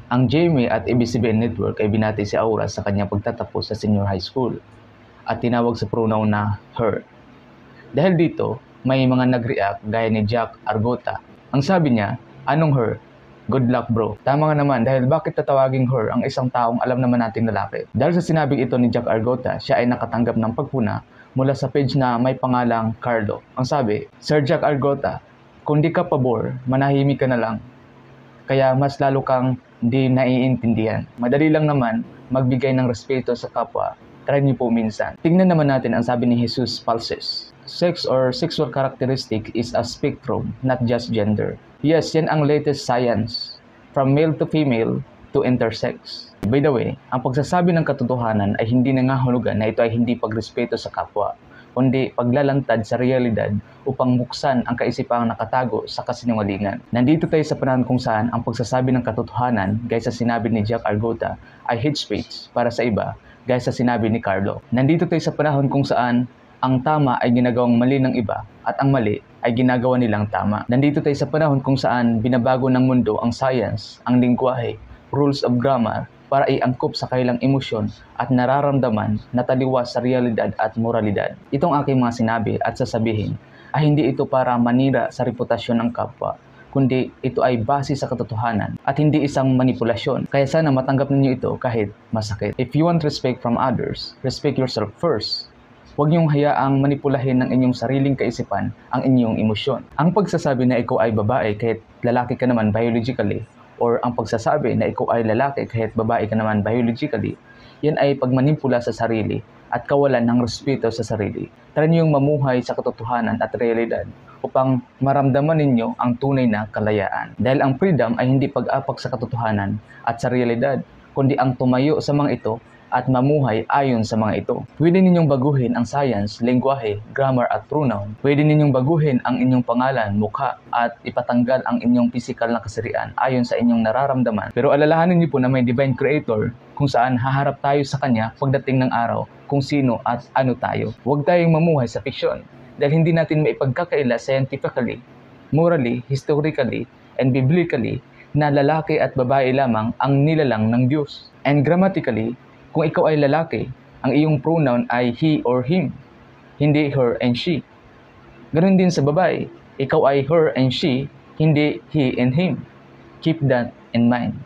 Ang GMA at ABS-CBN Network ay binati si Aura sa kanyang pagtatapos sa senior high school at tinawag sa pronoun na her. Dahil dito, may mga nag-react gaya ni Jack Argota. Ang sabi niya, anong her? Good luck bro. Tama nga naman dahil bakit tatawaging her ang isang taong alam naman nating lalaki? Dahil sa sinabing ito ni Jack Argota, siya ay nakatanggap ng pagpuna mula sa page na may pangalang Carlo. Ang sabi, Sir Jack Argota, kung di ka pabor, manahimik ka na lang. Kaya mas lalo kang di naiintindihan. Madali lang naman magbigay ng respeto sa kapwa. Try niyo po minsan. Tingnan naman natin ang sabi ni Jesus Palses. Sex or sexual characteristic is a spectrum, not just gender. Yes, yan ang latest science. From male to female to intersex. By the way, ang pagsasabi ng katotohanan ay hindi nangahulugan na ito ay hindi pagrespeto sa kapwa, kundi paglalantad sa realidad upang buksan ang kaisipang nakatago sa kasinungalingan. Nandito tayo sa panahon kung saan ang pagsasabi ng katotohanan, gaya sa sinabi ni Jack Argota, ay hate speech para sa iba, gaya sa sinabi ni Carlo. Nandito tayo sa panahon kung saan ang tama ay ginagawang mali ng iba at ang mali ay ginagawa nilang tama. Nandito tayo sa panahon kung saan binabago ng mundo ang science, ang lingwahe, rules of grammar para iangkop sa kailang emosyon at nararamdaman na taliwas sa realidad at moralidad. Itong aking mga sinabi at sasabihin ay hindi ito para manira sa reputasyon ng kapwa, kundi ito ay base sa katotohanan at hindi isang manipulasyon. Kaya sana matanggap ninyo ito kahit masakit. If you want respect from others, respect yourself first. Huwag niyong hayaang manipulahin ng inyong sariling kaisipan ang inyong emosyon. Ang pagsasabi na ikaw ay babae kahit lalaki ka naman biologically, or ang pagsasabi na ikaw ay lalaki kahit babae ka naman biologically, yan ay pagmanipula sa sarili at kawalan ng respeto sa sarili. Try niyong mamuhay sa katotohanan at realidad upang maramdaman ninyo ang tunay na kalayaan. Dahil ang freedom ay hindi pag-apak sa katotohanan at sa realidad, kundi ang tumayo sa mga ito at mamuhay ayon sa mga ito. Pwede ninyong baguhin ang science, lengguwahe, grammar at pronoun. Pwede ninyong baguhin ang inyong pangalan, mukha at ipatanggal ang inyong physical na kasarian ayon sa inyong nararamdaman. Pero alalahanin niyo po na may divine creator kung saan haharap tayo sa kanya pagdating ng araw kung sino at ano tayo. Huwag tayong mamuhay sa fiksyon dahil hindi natin maipagkakaila scientifically, morally, historically, and biblically na lalaki at babae lamang ang nilalang ng Diyos. And grammatically, kung ikaw ay lalaki, ang iyong pronoun ay he or him, hindi her and she. Ganon din sa babae, ikaw ay her and she, hindi he and him. Keep that in mind.